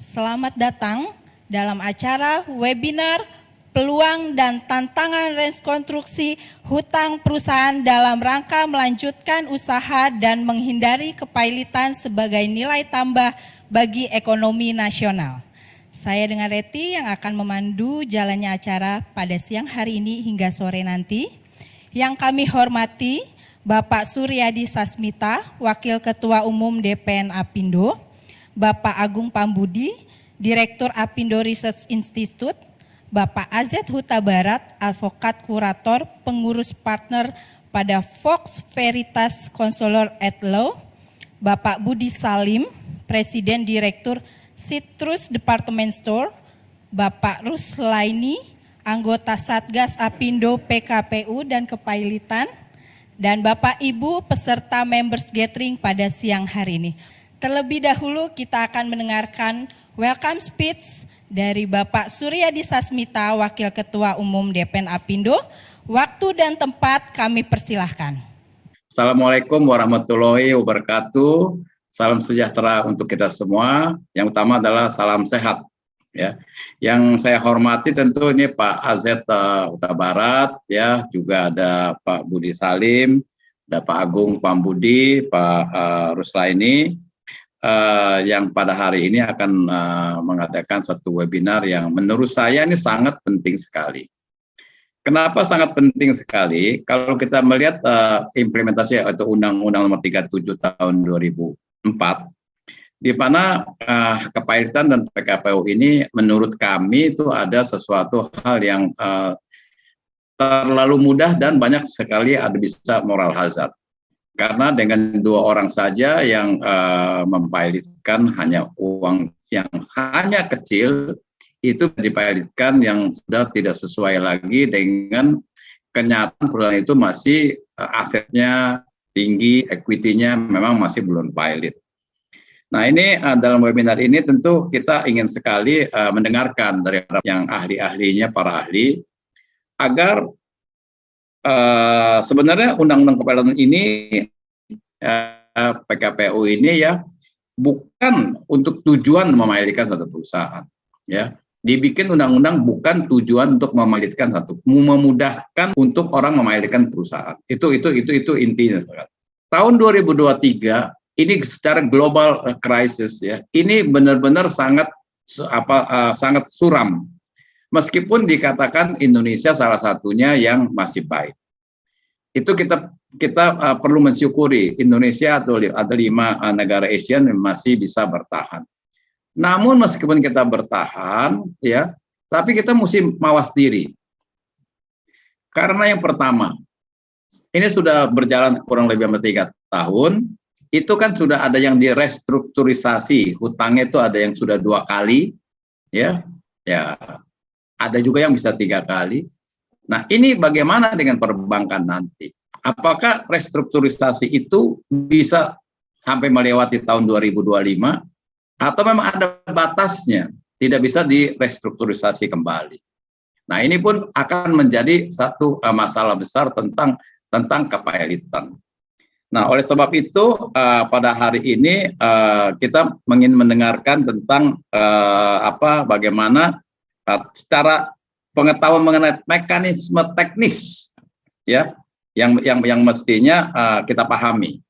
Selamat datang dalam acara webinar Peluang dan Tantangan Rekonstruksi Hutang Perusahaan dalam rangka melanjutkan usaha dan menghindari kepailitan sebagai nilai tambah bagi ekonomi nasional. Saya dengan Reti yang akan memandu jalannya acara pada siang hari ini hingga sore nanti. Yang kami hormati Bapak Suryadi Sasmita, Wakil Ketua Umum DPN Apindo, Bapak Agung Pambudi, Direktur Apindo Research Institute, Bapak AZ Huta Barat, Advokat Kurator, Pengurus Partner pada Fox Veritas Consular at Law, Bapak Budi Salim, Presiden Direktur Citrus Department Store, Bapak Ruslaini, anggota Satgas Apindo PKPU dan Kepailitan, dan Bapak Ibu peserta Members Gathering pada siang hari ini. Terlebih dahulu kita akan mendengarkan welcome speech dari Bapak Suryadi Sasmita, Wakil Ketua Umum DPN Apindo. Waktu dan tempat kami persilahkan. Assalamualaikum warahmatullahi wabarakatuh. Salam sejahtera untuk kita semua. Yang utama adalah salam sehat. Ya, yang saya hormati tentu ini Pak AZ Huta Barat, ya, juga ada Pak Budi Salim, ada Pak Agung Pambudi, Pak Ruslaini. Yang pada hari ini akan mengadakan satu webinar yang menurut saya ini sangat penting sekali. Kenapa sangat penting sekali? Kalau kita melihat implementasi atau Undang-Undang Nomor 37 Tahun 2004, di mana kepailitan dan PKPU ini menurut kami itu ada sesuatu hal yang terlalu mudah dan banyak sekali ada bisa moral hazard. Karena dengan 2 orang saja yang mempailitkan hanya uang yang hanya kecil, itu dipailitkan yang sudah tidak sesuai lagi dengan kenyataan perusahaan itu masih asetnya tinggi, equity-nya memang masih belum pilot. Nah ini dalam webinar ini tentu kita ingin sekali mendengarkan dari yang ahli-ahlinya, para ahli, agar sebenarnya undang-undang kepailitan ini PKPU ini ya bukan untuk tujuan memailitkan satu perusahaan, ya. Dibikin undang-undang bukan tujuan untuk memailitkan satu, memudahkan untuk orang memailitkan perusahaan. Itu intinya. Tahun 2023 ini secara global crisis, ya. Ini benar-benar sangat suram. Meskipun dikatakan Indonesia salah satunya yang masih baik, itu kita perlu mensyukuri Indonesia atau ada 5 negara Asian yang masih bisa bertahan. Namun meskipun kita bertahan, ya, tapi kita mesti mawas diri. Karena yang pertama, ini sudah berjalan kurang lebih 3 tahun, itu kan sudah ada yang direstrukturisasi, hutangnya itu ada yang sudah 2 kali, ya. Ada juga yang bisa 3 kali. Nah, ini bagaimana dengan perbankan nanti? Apakah restrukturisasi itu bisa sampai melewati tahun 2025? Atau memang ada batasnya, tidak bisa direstrukturisasi kembali? Nah, ini pun akan menjadi satu masalah besar tentang kepailitan. Nah, oleh sebab itu, pada hari ini kita ingin mendengarkan tentang bagaimana secara pengetahuan mengenai mekanisme teknis, ya, yang mestinya kita pahami.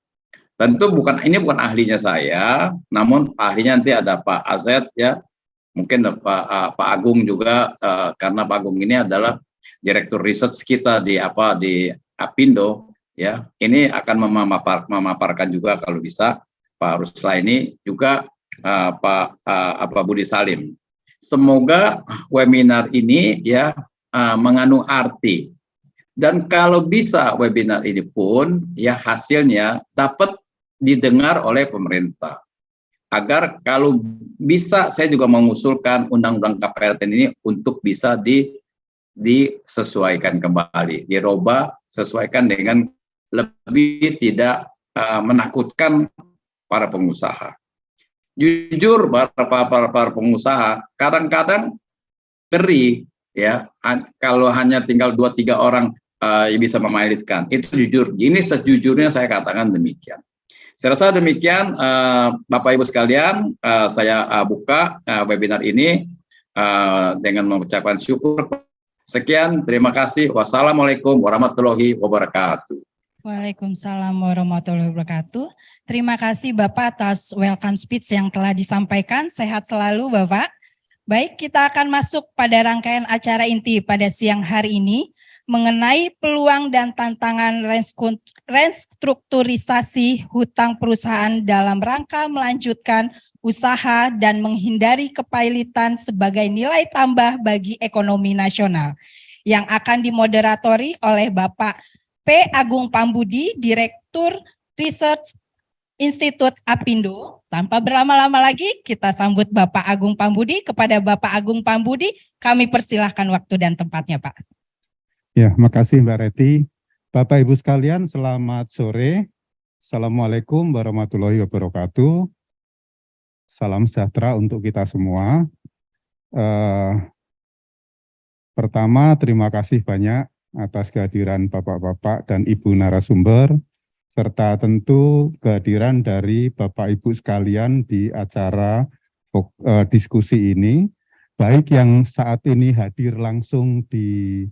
Tentu ini bukan ahlinya saya, namun ahlinya nanti ada Pak AZ, ya, mungkin Pak Agung juga, karena Pak Agung ini adalah direktur research kita di Apindo, ya. Ini akan memaparkan juga kalau bisa Pak Ruslaini juga Pak Budi Salim. Semoga webinar ini ya mengandung arti, dan kalau bisa webinar ini pun ya hasilnya dapat didengar oleh pemerintah, agar kalau bisa saya juga mengusulkan undang-undang kepailitan ini untuk bisa disesuaikan kembali, dirubah, sesuaikan dengan lebih tidak menakutkan para pengusaha. Jujur para pengusaha kadang-kadang ngeri, ya, kalau hanya tinggal 2-3 orang yang bisa memailitkan. Itu jujur, ini sejujurnya saya katakan demikian. Saya rasa demikian, Bapak Ibu sekalian, saya buka webinar ini dengan mengucapkan syukur. Sekian, terima kasih. Wassalamualaikum warahmatullahi wabarakatuh. Waalaikumsalam warahmatullahi wabarakatuh. Terima kasih Bapak atas welcome speech yang telah disampaikan. Sehat selalu Bapak. Baik, kita akan masuk pada rangkaian acara inti pada siang hari ini mengenai peluang dan tantangan restrukturisasi hutang perusahaan dalam rangka melanjutkan usaha dan menghindari kepailitan sebagai nilai tambah bagi ekonomi nasional, yang akan dimoderatori oleh Bapak P. Agung Pambudi, Direktur Research Institut Apindo. Tanpa berlama-lama lagi, kita sambut Bapak Agung Pambudi. Kepada Bapak Agung Pambudi, kami persilahkan waktu dan tempatnya, Pak. Ya, makasih Mbak Reti. Bapak Ibu sekalian, selamat sore. Assalamualaikum warahmatullahi wabarakatuh. Salam sejahtera untuk kita semua. Pertama, terima kasih banyak atas kehadiran Bapak-Bapak dan Ibu narasumber, serta tentu kehadiran dari Bapak Ibu sekalian di acara diskusi ini, baik yang saat ini hadir langsung di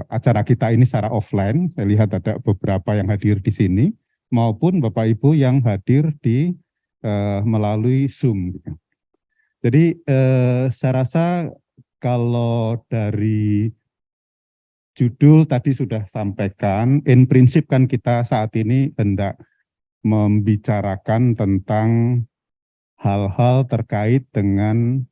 acara kita ini secara offline, saya lihat ada beberapa yang hadir di sini, maupun Bapak Ibu yang hadir di melalui Zoom. Jadi saya rasa kalau dari judul tadi sudah sampaikan, in prinsip kan kita saat ini hendak membicarakan tentang hal-hal terkait dengan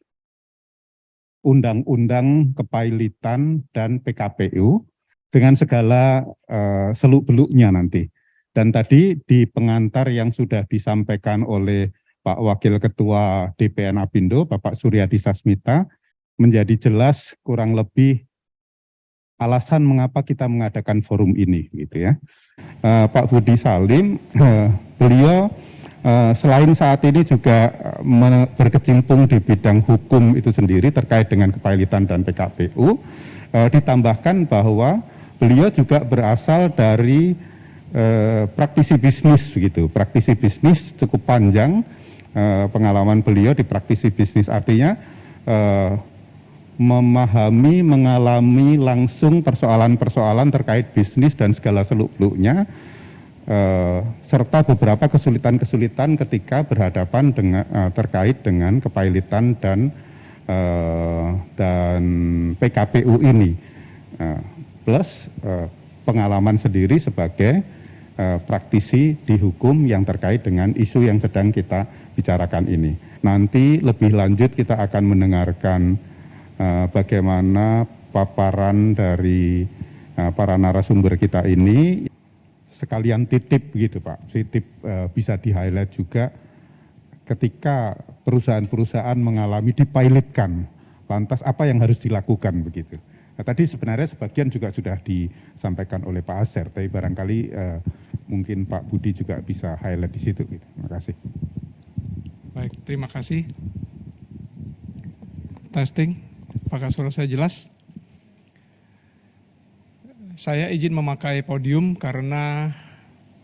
Undang-Undang Kepailitan dan PKPU dengan segala seluk-beluknya nanti. Dan tadi di pengantar yang sudah disampaikan oleh Pak Wakil Ketua DPN Apindo, Bapak Suryadi Sasmita, menjadi jelas kurang lebih alasan mengapa kita mengadakan forum ini, gitu ya. Pak Budi Salim, beliau selain saat ini juga berkecimpung di bidang hukum itu sendiri terkait dengan kepailitan dan PKPU, ditambahkan bahwa beliau juga berasal dari praktisi bisnis, gitu. Praktisi bisnis cukup panjang pengalaman beliau di praktisi bisnis, artinya memahami, mengalami langsung persoalan-persoalan terkait bisnis dan segala seluk-beluknya, serta beberapa kesulitan-kesulitan ketika berhadapan dengan terkait dengan kepailitan dan PKPU ini, plus pengalaman sendiri sebagai praktisi di hukum yang terkait dengan isu yang sedang kita bicarakan ini. Nanti lebih lanjut kita akan mendengarkan bagaimana paparan dari para narasumber kita ini. Sekalian titip gitu Pak, titip bisa di-highlight juga ketika perusahaan-perusahaan mengalami dipilotkan, lantas apa yang harus dilakukan begitu. Nah, tadi sebenarnya sebagian juga sudah disampaikan oleh Pak Aser, tapi barangkali mungkin Pak Budi juga bisa highlight di situ. Gitu. Terima kasih. Baik, terima kasih. Testing, apakah suara saya jelas? Saya izin memakai podium karena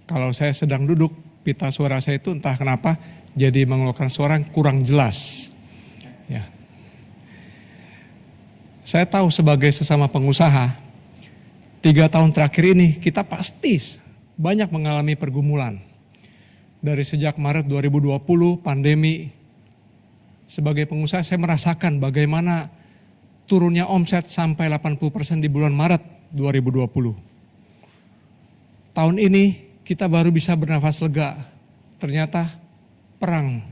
kalau saya sedang duduk, pita suara saya itu entah kenapa jadi mengeluarkan suara yang kurang jelas. Ya. Saya tahu sebagai sesama pengusaha, 3 tahun terakhir ini kita pasti banyak mengalami pergumulan. Dari sejak Maret 2020 pandemi, sebagai pengusaha saya merasakan bagaimana turunnya omset sampai 80% di bulan Maret 2020. Tahun ini kita baru bisa bernafas lega. Ternyata perang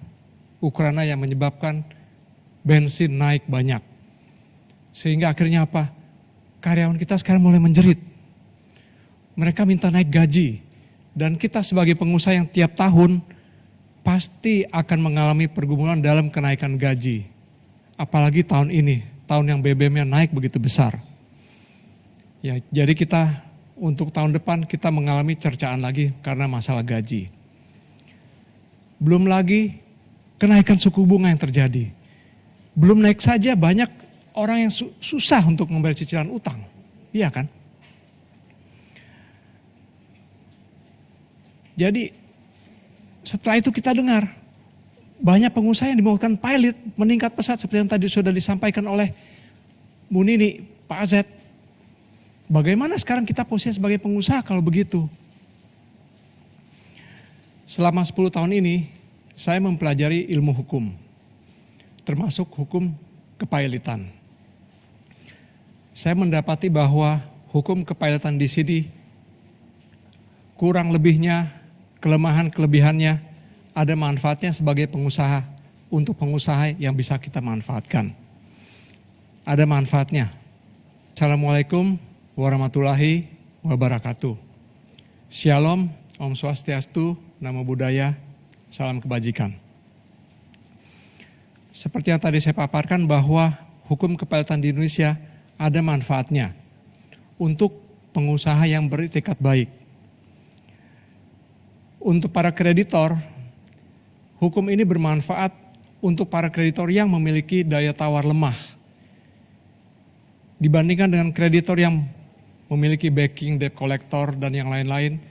Ukraina yang menyebabkan bensin naik banyak. Sehingga akhirnya apa? Karyawan kita sekarang mulai menjerit. Mereka minta naik gaji. Dan kita sebagai pengusaha yang tiap tahun pasti akan mengalami pergumulan dalam kenaikan gaji. Apalagi tahun ini, tahun yang BBM-nya naik begitu besar. Ya, jadi kita untuk tahun depan kita mengalami cercaan lagi karena masalah gaji. Belum lagi kenaikan suku bunga yang terjadi. Belum naik saja banyak orang yang susah untuk membayar cicilan utang. Iya kan? Jadi setelah itu kita dengar banyak pengusaha yang dimelakukan pilot meningkat pesat seperti yang tadi sudah disampaikan oleh Bu Nini, Pak Azet. Bagaimana sekarang kita posisi sebagai pengusaha kalau begitu? Selama 10 tahun ini saya mempelajari ilmu hukum, termasuk hukum kepilotan. Saya mendapati bahwa hukum kepilotan di sini kurang lebihnya, kelemahan-kelebihannya ada manfaatnya sebagai pengusaha untuk pengusaha yang bisa kita manfaatkan. Ada manfaatnya. Assalamualaikum warahmatullahi wabarakatuh. Shalom, Om Swastiastu, Namo Buddhaya, salam kebajikan. Seperti yang tadi saya paparkan bahwa hukum kepilotan di Indonesia ada manfaatnya untuk pengusaha yang beretikat baik. Untuk para kreditor, hukum ini bermanfaat untuk para kreditor yang memiliki daya tawar lemah. Dibandingkan dengan kreditor yang memiliki backing, debt collector, dan yang lain-lain,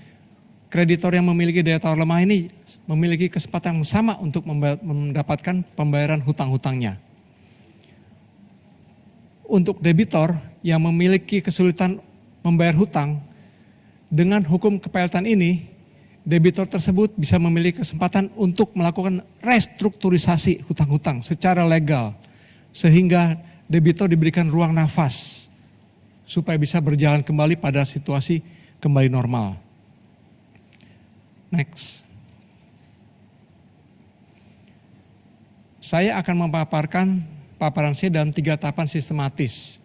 kreditor yang memiliki daya tawar lemah ini memiliki kesempatan yang sama untuk mendapatkan pembayaran hutang-hutangnya. Untuk debitor yang memiliki kesulitan membayar hutang, dengan hukum kepilotan ini, debitor tersebut bisa memiliki kesempatan untuk melakukan restrukturisasi hutang-hutang secara legal, sehingga debitor diberikan ruang nafas supaya bisa berjalan kembali pada situasi kembali normal. Next. Saya akan memaparkan paparan saya dalam 3 tahapan sistematis.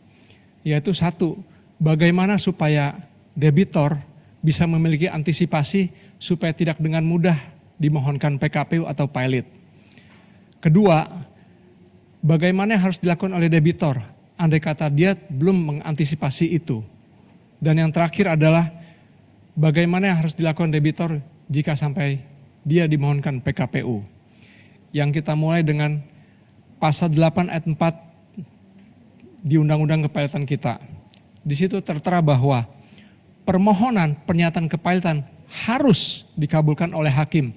Yaitu 1, bagaimana supaya debitor bisa memiliki antisipasi supaya tidak dengan mudah dimohonkan PKPU atau pilot. Kedua, bagaimana yang harus dilakukan oleh debitor andai kata dia belum mengantisipasi itu. Dan yang terakhir adalah bagaimana yang harus dilakukan debitor jika sampai dia dimohonkan PKPU. Yang kita mulai dengan pasal 8 ayat 4 di Undang-Undang Kepilotan kita. Di situ tertera bahwa permohonan pernyataan kepilotan harus dikabulkan oleh hakim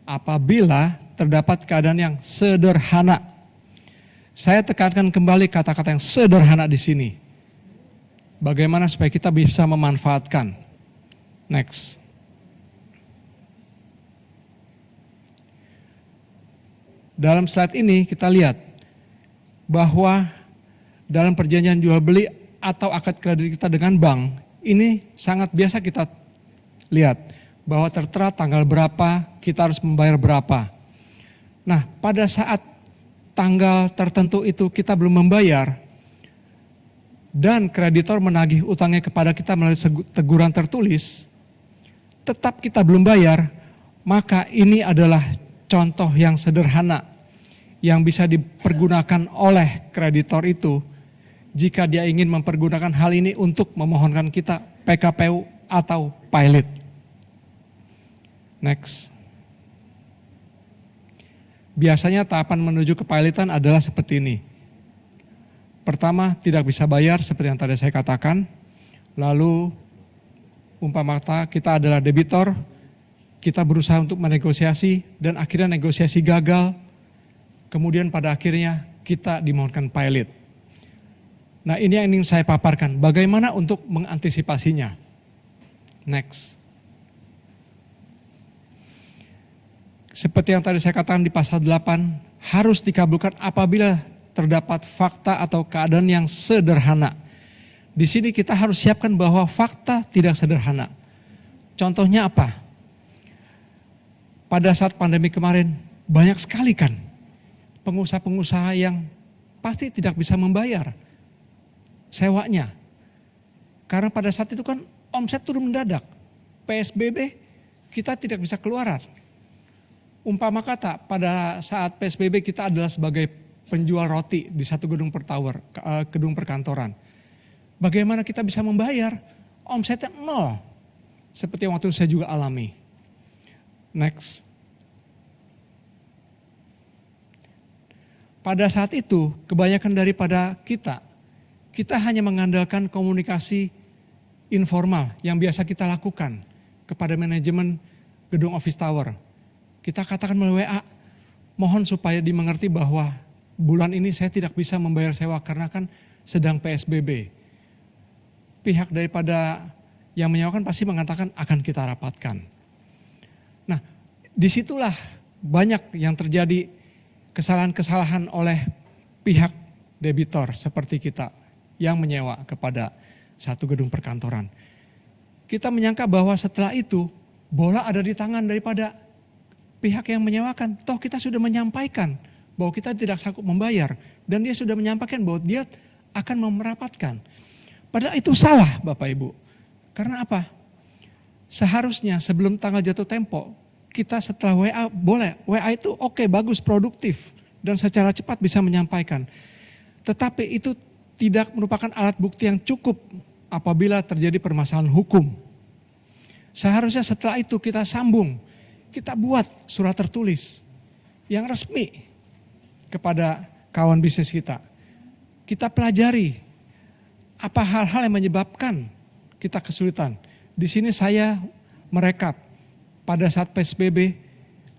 apabila terdapat keadaan yang sederhana. Saya tekankan kembali kata-kata yang sederhana di sini. Bagaimana supaya kita bisa memanfaatkan. Next. Dalam slide ini kita lihat bahwa dalam perjanjian jual beli atau akad kredit kita dengan bank, ini sangat biasa kita lihat bahwa tertera tanggal berapa kita harus membayar berapa. Nah, pada saat tanggal tertentu itu kita belum membayar dan kreditor menagih utangnya kepada kita melalui teguran tertulis, tetap kita belum bayar, maka ini adalah contoh yang sederhana yang bisa dipergunakan oleh kreditor itu jika dia ingin mempergunakan hal ini untuk memohonkan kita PKPU atau pilot. Next. Biasanya tahapan menuju kepilotan adalah seperti ini. Pertama, tidak bisa bayar seperti yang tadi saya katakan. Lalu umpamanya kita adalah debitor, kita berusaha untuk menegosiasi dan akhirnya negosiasi gagal. Kemudian pada akhirnya kita dimohonkan pilot. Nah, ini yang ingin saya paparkan, bagaimana untuk mengantisipasinya. Next. Seperti yang tadi saya katakan di pasal 8, harus dikabulkan apabila terdapat fakta atau keadaan yang sederhana. Di sini kita harus siapkan bahwa fakta tidak sederhana. Contohnya apa? Pada saat pandemi kemarin, banyak sekali kan pengusaha-pengusaha yang pasti tidak bisa membayar sewanya. Karena pada saat itu kan omset turun mendadak. PSBB kita tidak bisa keluaran. Umpama kata pada saat PSBB kita adalah sebagai penjual roti di satu gedung gedung perkantoran. Bagaimana kita bisa membayar? Omsetnya 0. Seperti yang waktu saya juga alami. Next. Pada saat itu kebanyakan daripada kita hanya mengandalkan komunikasi informal yang biasa kita lakukan kepada manajemen gedung office tower. kita katakan melalui WA, mohon supaya dimengerti bahwa bulan ini saya tidak bisa membayar sewa karena kan sedang PSBB. Pihak daripada yang menyewakan pasti mengatakan akan kita rapatkan. Nah, disitulah banyak yang terjadi kesalahan-kesalahan oleh pihak debitor seperti kita yang menyewa kepada satu gedung perkantoran. Kita menyangka bahwa setelah itu bola ada di tangan daripada pihak yang menyewakan. Toh kita sudah menyampaikan bahwa kita tidak sanggup membayar dan dia sudah menyampaikan bahwa dia akan merapatkan. Padahal itu salah Bapak Ibu. Karena apa? Seharusnya sebelum tanggal jatuh tempo, kita setelah WA boleh. WA itu oke, bagus, produktif dan secara cepat bisa menyampaikan. Tetapi itu tidak merupakan alat bukti yang cukup apabila terjadi permasalahan hukum. Seharusnya setelah itu kita sambung, kita buat surat tertulis yang resmi kepada kawan bisnis kita. Kita pelajari apa hal-hal yang menyebabkan kita kesulitan. Di sini saya merekap pada saat PSBB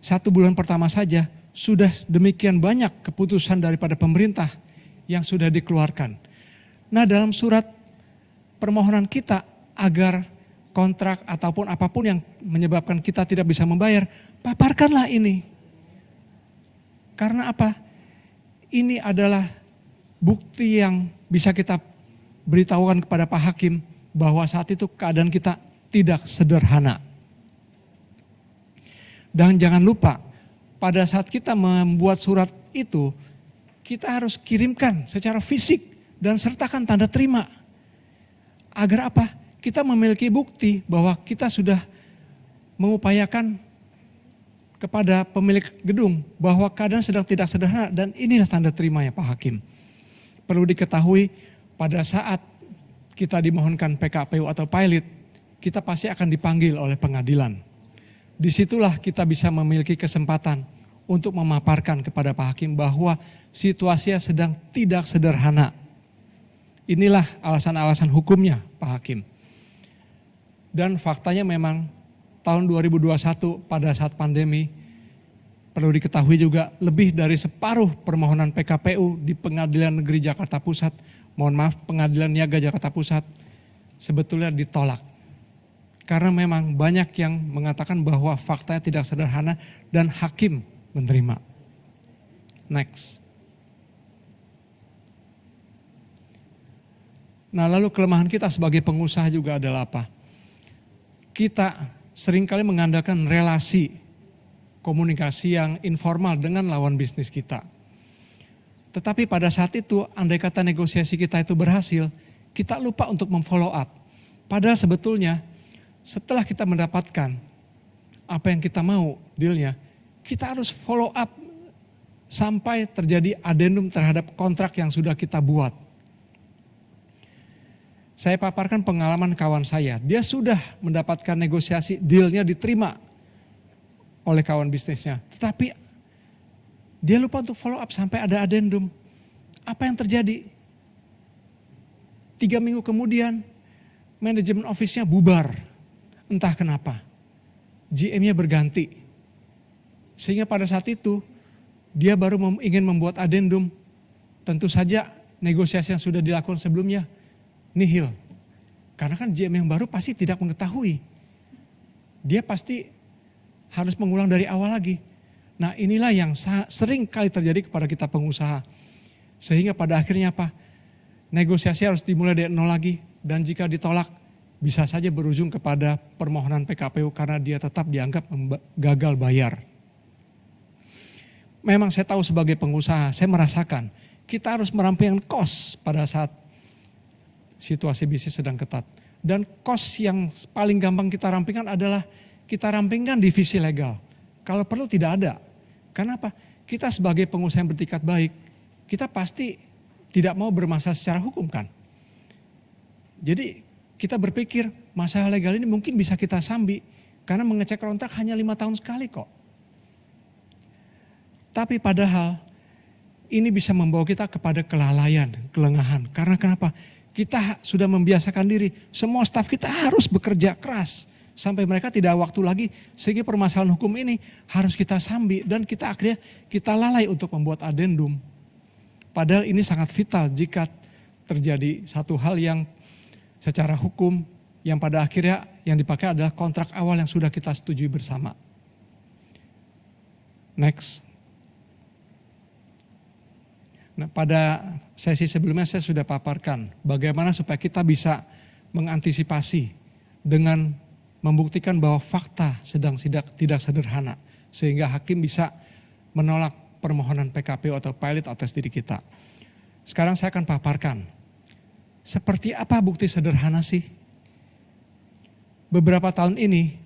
1 bulan pertama saja sudah demikian banyak keputusan daripada pemerintah yang sudah dikeluarkan. Nah, dalam surat permohonan kita agar kontrak ataupun apapun yang menyebabkan kita tidak bisa membayar, paparkanlah ini. Karena apa? Ini adalah bukti yang bisa kita beritahukan kepada Pak Hakim bahwa saat itu keadaan kita tidak sederhana. Dan jangan lupa, pada saat kita membuat surat itu, kita harus kirimkan secara fisik dan sertakan tanda terima. Agar apa? Kita memiliki bukti bahwa kita sudah mengupayakan kepada pemilik gedung bahwa keadaan sedang tidak sederhana dan inilah tanda terimanya Pak Hakim. Perlu diketahui pada saat kita dimohonkan PKPU atau pilot, kita pasti akan dipanggil oleh pengadilan. Disitulah kita bisa memiliki kesempatan untuk memaparkan kepada Pak Hakim bahwa situasinya sedang tidak sederhana. Inilah alasan-alasan hukumnya Pak Hakim. Dan faktanya memang tahun 2021 pada saat pandemi, perlu diketahui juga lebih dari separuh permohonan PKPU di Pengadilan Negeri Jakarta Pusat, Pengadilan Niaga Jakarta Pusat, sebetulnya ditolak. Karena memang banyak yang mengatakan bahwa faktanya tidak sederhana dan hakim menerima. Next. Nah, lalu kelemahan kita sebagai pengusaha juga adalah apa? Kita seringkali mengandalkan relasi komunikasi yang informal dengan lawan bisnis kita. Tetapi pada saat itu, andai kata negosiasi kita itu berhasil, kita lupa untuk memfollow up. Padahal sebetulnya setelah kita mendapatkan apa yang kita mau dealnya, kita harus follow up sampai terjadi adendum terhadap kontrak yang sudah kita buat. Saya paparkan pengalaman kawan saya, dia sudah mendapatkan negosiasi, dealnya diterima oleh kawan bisnisnya. Tetapi dia lupa untuk follow up sampai ada adendum. Apa yang terjadi? 3 minggu kemudian manajemen office-nya bubar. Entah kenapa. GM-nya berganti. Sehingga pada saat itu dia baru ingin membuat adendum. Tentu saja negosiasi yang sudah dilakukan sebelumnya nihil. Karena kan GM yang baru pasti tidak mengetahui. Dia pasti harus mengulang dari awal lagi. Nah, inilah yang sering kali terjadi kepada kita pengusaha. Sehingga pada akhirnya apa? Negosiasi harus dimulai dari nol lagi. Dan jika ditolak bisa saja berujung kepada permohonan PKPU karena dia tetap dianggap gagal bayar. Memang saya tahu sebagai pengusaha, saya merasakan kita harus merampingkan cost pada saat situasi bisnis sedang ketat. Dan cost yang paling gampang kita rampingkan adalah kita rampingkan divisi legal. Kalau perlu tidak ada. Karena apa? Kita sebagai pengusaha yang bertikat baik, kita pasti tidak mau bermasalah secara hukum kan. Jadi kita berpikir masalah legal ini mungkin bisa kita sambi. Karena mengecek kontrak hanya 5 tahun sekali kok. Tapi padahal ini bisa membawa kita kepada kelalaian, kelengahan. Karena kenapa? Kita sudah membiasakan diri, semua staf kita harus bekerja keras. sampai mereka tidak ada waktu lagi, sehingga permasalahan hukum ini harus kita sambi dan kita akhirnya kita lalai untuk membuat adendum. Padahal ini sangat vital jika terjadi satu hal yang secara hukum yang pada akhirnya yang dipakai adalah kontrak awal yang sudah kita setujui bersama. Next. Nah, pada sesi sebelumnya saya sudah paparkan bagaimana supaya kita bisa mengantisipasi dengan membuktikan bahwa fakta sedang tidak sederhana sehingga hakim bisa menolak permohonan PKPU atau pilot atas diri kita. Sekarang saya akan paparkan seperti apa bukti sederhana sih. Beberapa tahun ini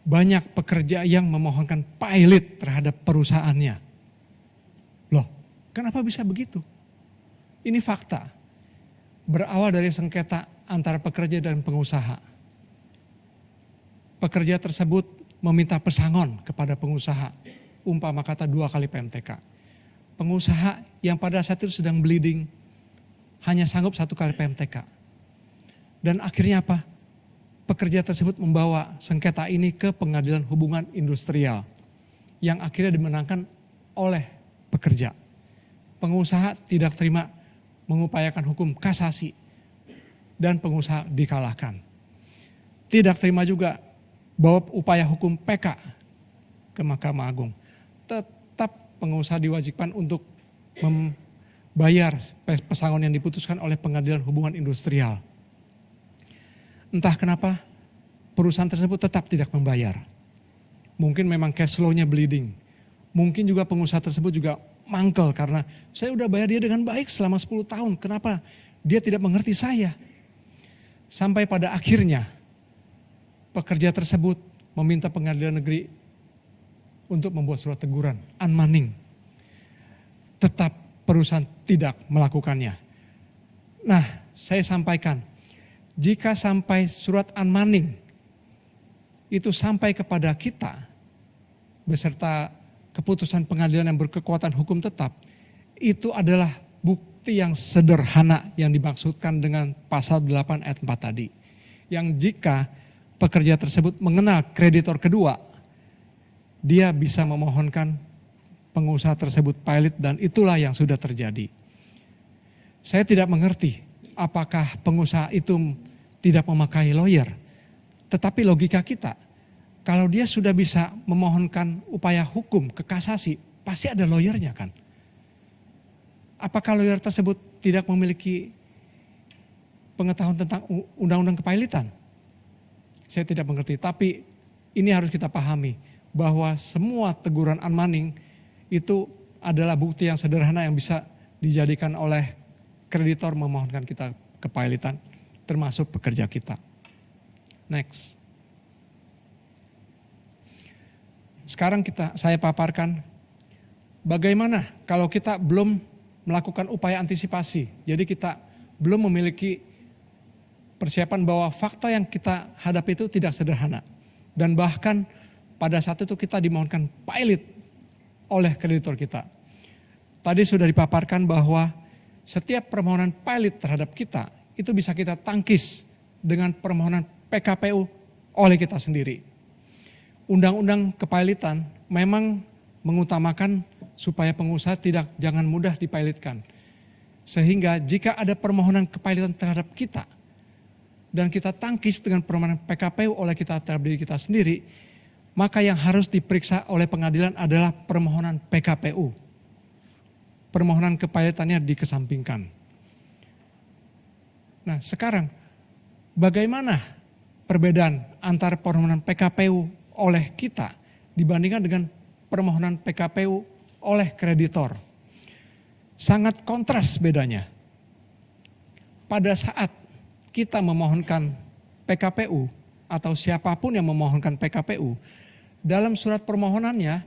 banyak pekerja yang memohonkan pilot terhadap perusahaannya. Loh, kenapa bisa begitu? Ini fakta. Berawal dari sengketa antara pekerja dan pengusaha. Pekerja tersebut meminta pesangon kepada pengusaha, umpama kata 2 kali PMTK. Pengusaha yang pada saat itu sedang bleeding hanya sanggup 1 kali PMTK. Dan akhirnya apa? Pekerja tersebut membawa sengketa ini ke pengadilan hubungan industrial yang akhirnya dimenangkan oleh pekerja. Pengusaha tidak terima, mengupayakan hukum kasasi dan pengusaha dikalahkan. Tidak terima juga bawa upaya hukum PK ke Mahkamah Agung. Tetap pengusaha diwajibkan untuk membayar pesangon yang diputuskan oleh pengadilan hubungan industrial. Entah kenapa perusahaan tersebut tetap tidak membayar. Mungkin memang cash flow-nya bleeding. Mungkin juga pengusaha tersebut juga mangkel karena saya udah bayar dia dengan baik selama 10 tahun. Kenapa dia tidak mengerti saya? Sampai pada akhirnya pekerja tersebut meminta pengadilan negeri untuk membuat surat teguran, unmanning. Tetap perusahaan tidak melakukannya. Nah, saya sampaikan, jika sampai surat unmanning itu sampai kepada kita beserta keputusan pengadilan yang berkekuatan hukum tetap, itu adalah bukti yang sederhana yang dimaksudkan dengan pasal 8 ayat 4 tadi. Yang jika pekerja tersebut mengenal kreditor kedua, dia bisa memohonkan pengusaha tersebut pilot dan itulah yang sudah terjadi. Saya tidak mengerti apakah pengusaha itu tidak memakai lawyer. Tetapi logika kita, kalau dia sudah bisa memohonkan upaya hukum ke kasasi, pasti ada lawyernya kan. Apakah lawyer tersebut tidak memiliki pengetahuan tentang undang-undang kepailitan? Saya tidak mengerti, tapi ini harus kita pahami bahwa semua teguran unmanning itu adalah bukti yang sederhana yang bisa dijadikan oleh kreditor memohonkan kita kepailitan, termasuk pekerja kita. Next. Sekarang saya paparkan bagaimana kalau kita belum melakukan upaya antisipasi. Jadi kita belum memiliki persiapan bahwa fakta yang kita hadapi itu tidak sederhana. Dan bahkan pada saat itu kita dimohonkan pilot oleh kreditor kita. Tadi sudah dipaparkan bahwa setiap permohonan pilot terhadap kita itu bisa kita tangkis dengan permohonan PKPU oleh kita sendiri. Undang-undang kepailitan memang mengutamakan supaya pengusaha jangan mudah dipilotkan. Sehingga jika ada permohonan kepailitan terhadap kita dan kita tangkis dengan permohonan PKPU oleh kita terhadap diri kita sendiri, maka yang harus diperiksa oleh pengadilan adalah permohonan PKPU. Permohonan kepailitannya dikesampingkan. Nah, sekarang bagaimana perbedaan antara permohonan PKPU oleh kita dibandingkan dengan permohonan PKPU oleh kreditor? Sangat kontras bedanya. Pada saat kita memohonkan PKPU atau siapapun yang memohonkan PKPU, dalam surat permohonannya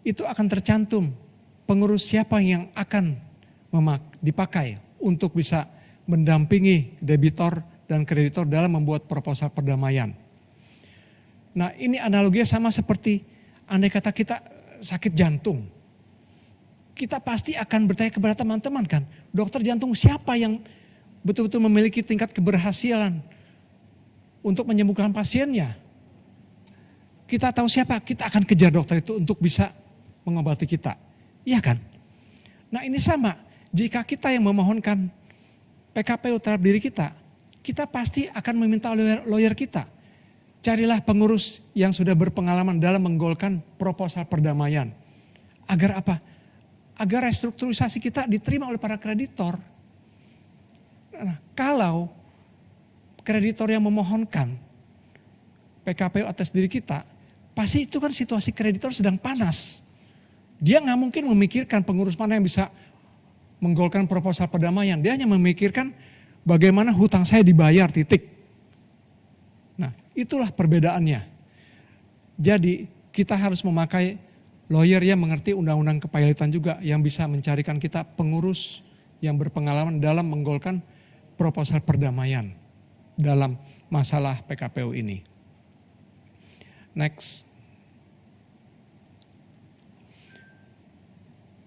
itu akan tercantum pengurus siapa yang akan dipakai untuk bisa mendampingi debitor dan kreditor dalam membuat proposal perdamaian. Nah, ini analoginya sama seperti andai kata kita sakit jantung. Kita pasti akan bertanya kepada teman-teman kan, dokter jantung siapa yang betul-betul memiliki tingkat keberhasilan untuk menyembuhkan pasiennya. kita tahu siapa, kita akan kejar dokter itu untuk bisa mengobati kita. Iya kan? Nah ini sama, jika kita yang memohonkan PKPU terhadap diri kita pasti akan meminta lawyer kita. Carilah pengurus yang sudah berpengalaman dalam menggolkan proposal perdamaian. Agar apa? Agar restrukturisasi kita diterima oleh para kreditor. Nah, kalau kreditor yang memohonkan PKPU atas diri kita, pasti itu kan situasi kreditor sedang panas. Dia nggak mungkin memikirkan pengurus mana yang bisa menggolkan proposal perdamaian. Dia hanya memikirkan bagaimana hutang saya dibayar, titik. Nah, itulah perbedaannya. Jadi kita harus memakai lawyer yang mengerti undang-undang kepailitan juga, yang bisa mencarikan kita pengurus yang berpengalaman dalam menggolkan proposal perdamaian dalam masalah PKPU ini. Next.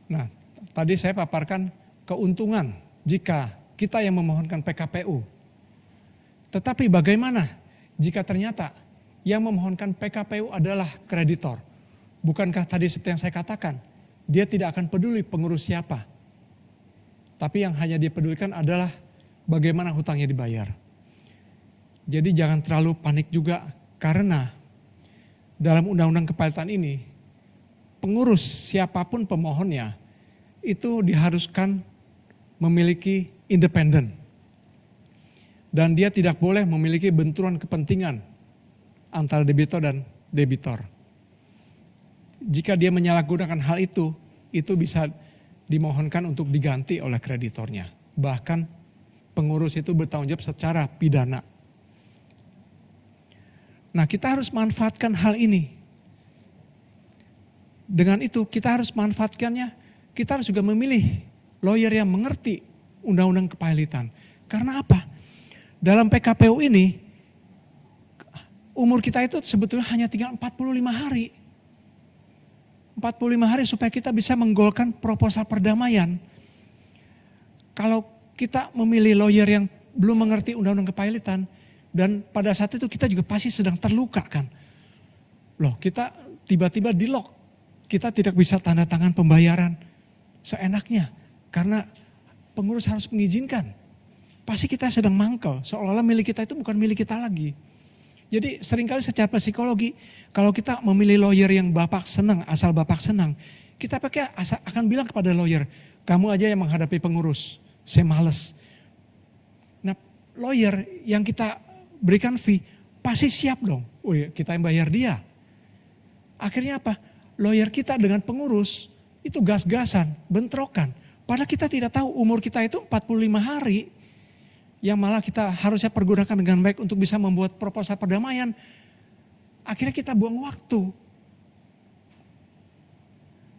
Nah, tadi saya paparkan keuntungan jika kita yang memohonkan PKPU. Tetapi bagaimana jika ternyata yang memohonkan PKPU adalah kreditor? Bukankah tadi seperti yang saya katakan, dia tidak akan peduli pengurus siapa. Tapi yang hanya dia pedulikan adalah bagaimana hutangnya dibayar. Jadi jangan terlalu panik juga, karena dalam undang-undang kepailitan ini, pengurus siapapun pemohonnya itu diharuskan memiliki independen. Dan dia tidak boleh memiliki benturan kepentingan antara debitur dan debitor. Jika dia menyalahgunakan hal itu bisa dimohonkan untuk diganti oleh kreditornya. Bahkan pengurus itu bertanggung jawab secara pidana. Nah, kita harus manfaatkan hal ini. Dengan itu kita harus manfaatkannya, kita harus juga memilih lawyer yang mengerti undang-undang kepailitan. Karena apa? Dalam PKPU ini, umur kita itu sebetulnya hanya tinggal 45 hari. 45 hari supaya kita bisa menggolkan proposal perdamaian. Kalau kita memilih lawyer yang belum mengerti undang-undang kepailitan, dan pada saat itu kita juga pasti sedang terluka kan. Loh, kita tiba-tiba di-lock. Kita tidak bisa tanda tangan pembayaran seenaknya. Karena pengurus harus mengizinkan. Pasti kita sedang mangkel, seolah-olah milik kita itu bukan milik kita lagi. Jadi seringkali secara psikologi, kalau kita memilih lawyer yang bapak senang, asal bapak senang, kita akan bilang kepada lawyer, kamu aja yang menghadapi pengurus, saya males. Nah, lawyer yang kita berikan fee, pasti siap dong. Oh ya, kita yang bayar dia. Akhirnya apa? Lawyer kita dengan pengurus itu gas-gasan, bentrokan. Padahal kita tidak tahu umur kita itu 45 hari. Yang malah kita harusnya pergunakan dengan baik untuk bisa membuat proposal perdamaian. Akhirnya kita buang waktu.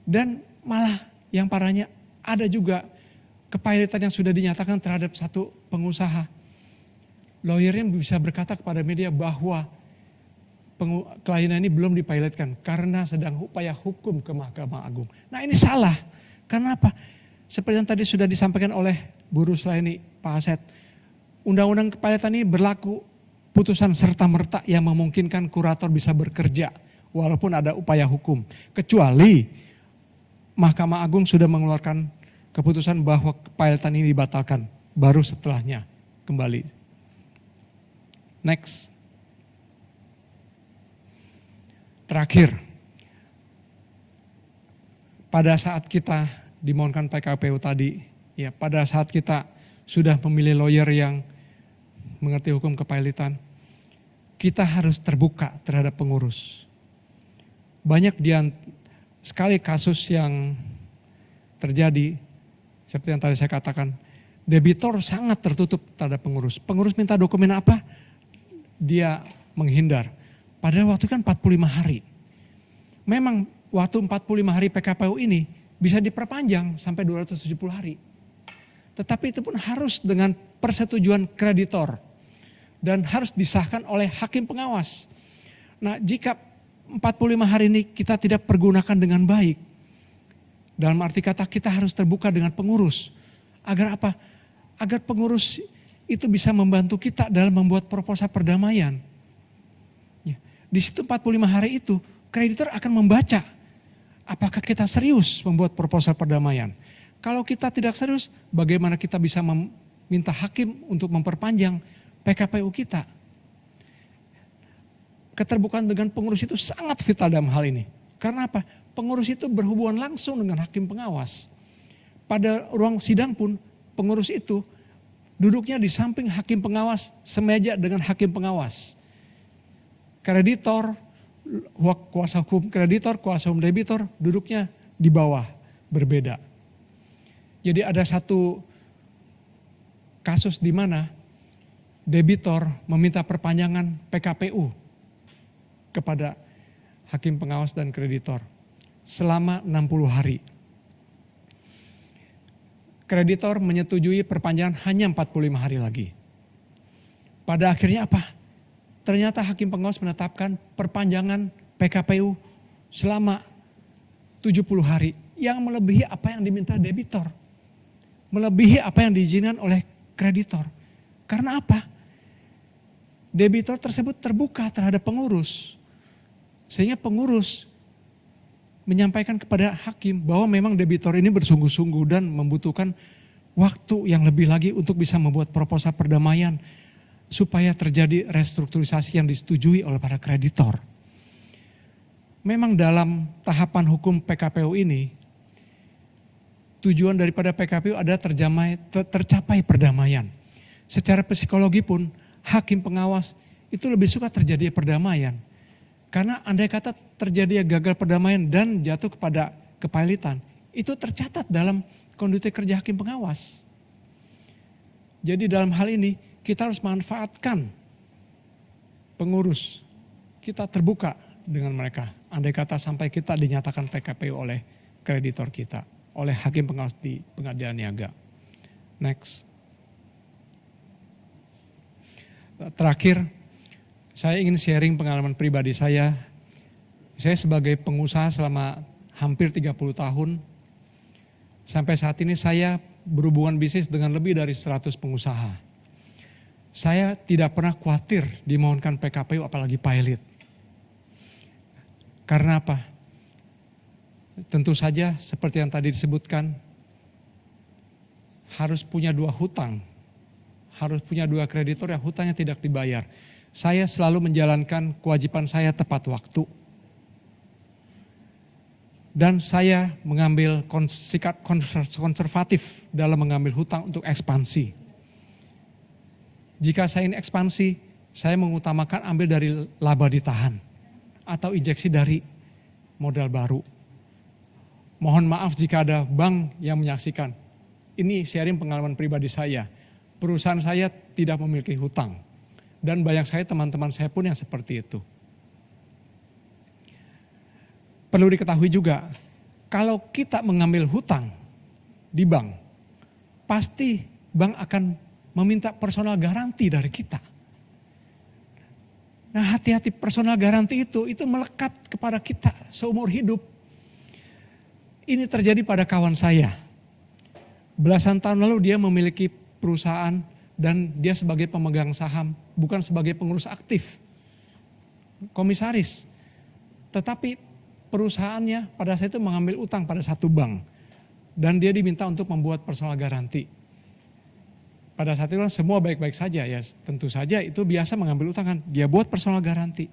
Dan malah yang parahnya ada juga kepailitan yang sudah dinyatakan terhadap satu pengusaha. Lawyernya bisa berkata kepada media bahwa kliennya ini belum dipilotkan karena sedang upaya hukum ke Mahkamah Agung. Nah ini salah. Karena apa? Seperti yang tadi sudah disampaikan oleh Bu Ruslaini, Pak Asep. Undang-undang kepailitan ini berlaku putusan serta-merta yang memungkinkan kurator bisa bekerja walaupun ada upaya hukum. Kecuali Mahkamah Agung sudah mengeluarkan keputusan bahwa kepailitan ini dibatalkan. Baru setelahnya kembali. Next. Terakhir, pada saat kita dimohonkan PKPU tadi, ya pada saat kita sudah memilih lawyer yang mengerti hukum kepailitan, kita harus terbuka terhadap pengurus. Banyak sekali kasus yang terjadi, seperti yang tadi saya katakan, debitor sangat tertutup terhadap pengurus. Pengurus minta dokumen apa? Dia menghindar. Padahal waktu kan 45 hari. Memang waktu 45 hari PKPU ini bisa diperpanjang sampai 270 hari. Tetapi itu pun harus dengan persetujuan kreditor. Dan harus disahkan oleh hakim pengawas. Nah jika 45 hari ini kita tidak pergunakan dengan baik. Dalam arti kata kita harus terbuka dengan pengurus. Agar apa? Agar pengurus itu bisa membantu kita dalam membuat proposal perdamaian. Di situ 45 hari itu kreditor akan membaca apakah kita serius membuat proposal perdamaian. Kalau kita tidak serius, bagaimana kita bisa meminta hakim untuk memperpanjang PKPU kita. Keterbukaan dengan pengurus itu sangat vital dalam hal ini. Karena apa? Pengurus itu berhubungan langsung dengan hakim pengawas. Pada ruang sidang pun pengurus itu duduknya di samping hakim pengawas, semeja dengan hakim pengawas. Kreditor, kuasa hukum kreditor, kuasa hukum debitor duduknya di bawah, berbeda. Jadi ada satu kasus di mana debitor meminta perpanjangan PKPU kepada hakim pengawas dan kreditor selama 60 hari. Kreditor menyetujui perpanjangan hanya 45 hari lagi. Pada akhirnya apa? Ternyata hakim pengawas menetapkan perpanjangan PKPU selama 70 hari yang melebihi apa yang diminta debitor. Melebihi apa yang diizinkan oleh kreditor. Karena apa? Debitor tersebut terbuka terhadap pengurus. Sehingga pengurus menyampaikan kepada hakim bahwa memang debitor ini bersungguh-sungguh dan membutuhkan waktu yang lebih lagi untuk bisa membuat proposal perdamaian supaya terjadi restrukturisasi yang disetujui oleh para kreditor. Memang dalam tahapan hukum PKPU ini, tujuan daripada PKPU ada tercapai perdamaian. Secara psikologi pun hakim pengawas itu lebih suka terjadi perdamaian. Karena andai kata terjadi gagal perdamaian dan jatuh kepada kepailitan, itu tercatat dalam kondisi kerja hakim pengawas. Jadi dalam hal ini kita harus manfaatkan pengurus. Kita terbuka dengan mereka. Andai kata sampai kita dinyatakan PKPU oleh kreditor kita, oleh hakim pengawas di pengadilan niaga. Next. Terakhir, saya ingin sharing pengalaman pribadi saya. Saya sebagai pengusaha selama hampir 30 tahun, sampai saat ini saya berhubungan bisnis dengan lebih dari 100 pengusaha. Saya tidak pernah khawatir dimohonkan PKPU apalagi pilot. Karena apa? Tentu saja seperti yang tadi disebutkan, harus punya 2 hutang. Harus punya 2 kreditor yang hutangnya tidak dibayar. Saya selalu menjalankan kewajiban saya tepat waktu. Dan saya mengambil sikap konservatif dalam mengambil hutang untuk ekspansi. Jika saya ingin ekspansi, saya mengutamakan ambil dari laba ditahan. Atau injeksi dari modal baru. Mohon maaf jika ada bank yang menyaksikan. Ini sharing pengalaman pribadi saya. Perusahaan saya tidak memiliki hutang. Dan banyak saya teman-teman saya pun yang seperti itu. Perlu diketahui juga, kalau kita mengambil hutang di bank, pasti bank akan meminta personal garansi dari kita. Nah, hati-hati, personal garansi itu melekat kepada kita seumur hidup. Ini terjadi pada kawan saya. Belasan tahun lalu dia memiliki perusahaan dan dia sebagai pemegang saham, bukan sebagai pengurus aktif, komisaris. Tetapi perusahaannya pada saat itu mengambil utang pada satu bank. Dan dia diminta untuk membuat personal garansi. Pada saat itu kan semua baik-baik saja ya, tentu saja itu biasa mengambil utang kan, dia buat personal garansi.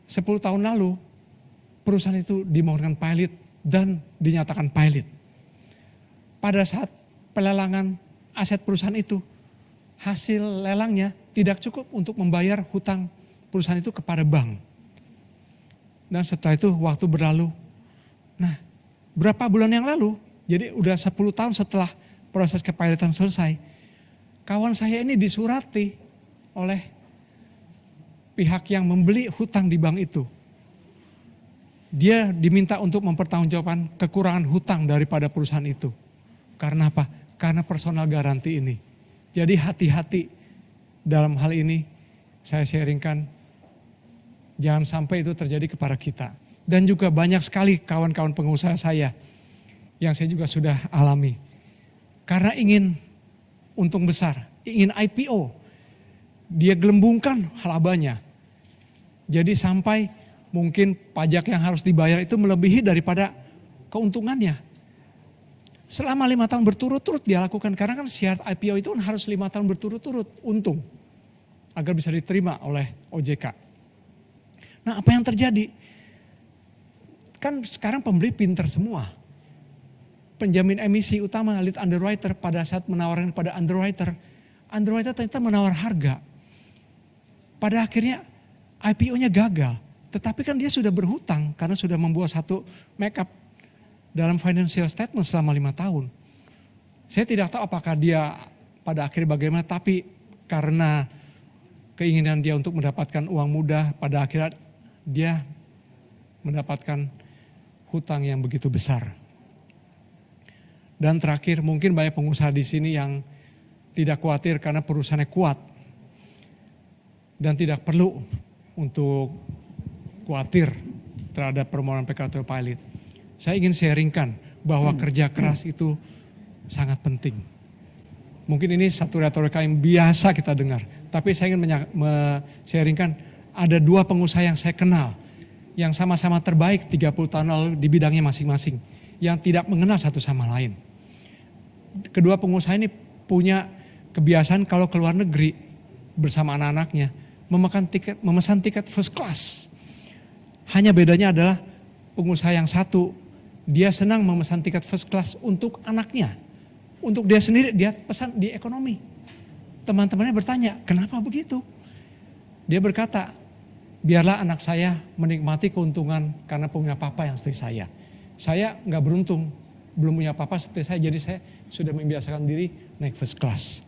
10 tahun lalu perusahaan itu dimohonkan pilot dan dinyatakan pilot. Pada saat pelelangan aset perusahaan itu, hasil lelangnya tidak cukup untuk membayar hutang perusahaan itu kepada bank. Dan setelah itu waktu berlalu, nah berapa bulan yang lalu, jadi udah 10 tahun setelah proses kepilotan selesai, kawan saya ini disurati oleh pihak yang membeli hutang di bank itu. Dia diminta untuk mempertanggungjawabkan kekurangan hutang daripada perusahaan itu. Karena apa? Karena personal garansi ini. Jadi hati-hati dalam hal ini, saya sharingkan, jangan sampai itu terjadi kepada kita. Dan juga banyak sekali kawan-kawan pengusaha saya yang saya juga sudah alami. Karena ingin untung besar, ingin IPO, dia gelembungkan labanya. Jadi sampai mungkin pajak yang harus dibayar itu melebihi daripada keuntungannya. Selama 5 tahun berturut-turut dia lakukan, karena kan syarat IPO itu harus 5 tahun berturut-turut untung agar bisa diterima oleh OJK. Nah, apa yang terjadi? Kan sekarang pembeli pinter semua. Penjamin emisi utama lead underwriter pada saat menawarkan kepada underwriter ternyata menawar harga. Pada akhirnya IPO-nya gagal, tetapi kan dia sudah berhutang karena sudah membuat satu make up dalam financial statement selama 5 tahun. Saya tidak tahu apakah dia pada akhirnya bagaimana, tapi karena keinginan dia untuk mendapatkan uang mudah, pada akhirnya dia mendapatkan hutang yang begitu besar. Dan terakhir, mungkin banyak pengusaha di sini yang tidak khawatir karena perusahaannya kuat dan tidak perlu untuk khawatir terhadap permohonan PKWU Pilot. Saya ingin sharingkan bahwa kerja keras itu sangat penting. Mungkin ini satu retorika yang biasa kita dengar, tapi saya ingin sharingkan ada 2 pengusaha yang saya kenal yang sama-sama terbaik 30 tahun lalu di bidangnya masing-masing, yang tidak mengenal satu sama lain. Kedua pengusaha ini punya kebiasaan kalau keluar negeri bersama anak-anaknya memesan tiket first class. Hanya bedanya adalah pengusaha yang satu dia senang memesan tiket first class untuk anaknya. Untuk dia sendiri dia pesan di ekonomi. Teman-temannya bertanya, kenapa begitu? Dia berkata, biarlah anak saya menikmati keuntungan karena punya papa yang seperti saya. Saya nggak beruntung, belum punya papa seperti saya, jadi saya sudah membiasakan diri naik first class.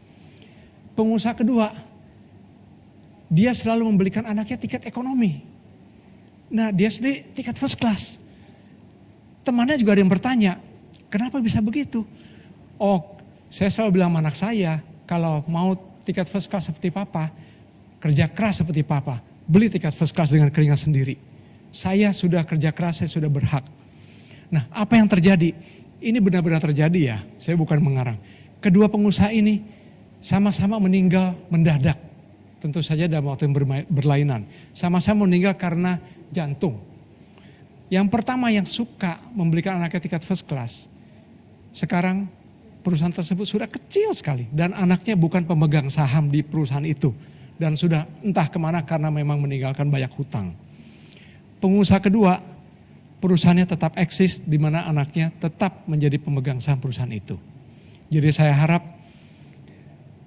Pengusaha kedua, dia selalu membelikan anaknya tiket ekonomi. Nah, dia sendiri tiket first class. Temannya juga ada yang bertanya, kenapa bisa begitu? Oh, saya selalu bilang sama anak saya, kalau mau tiket first class seperti papa, kerja keras seperti papa, beli tiket first class dengan keringat sendiri. Saya sudah kerja keras, saya sudah berhak. Nah, apa yang terjadi? Ini benar-benar terjadi ya, saya bukan mengarang. Kedua pengusaha ini sama-sama meninggal mendadak. Tentu saja dalam waktu yang berlainan. Sama-sama meninggal karena jantung. Yang pertama yang suka membelikan anaknya tiket first class, sekarang perusahaan tersebut sudah kecil sekali. Dan anaknya bukan pemegang saham di perusahaan itu. Dan sudah entah kemana karena memang meninggalkan banyak hutang. Pengusaha kedua, perusahaannya tetap eksis di mana anaknya tetap menjadi pemegang saham perusahaan itu. Jadi saya harap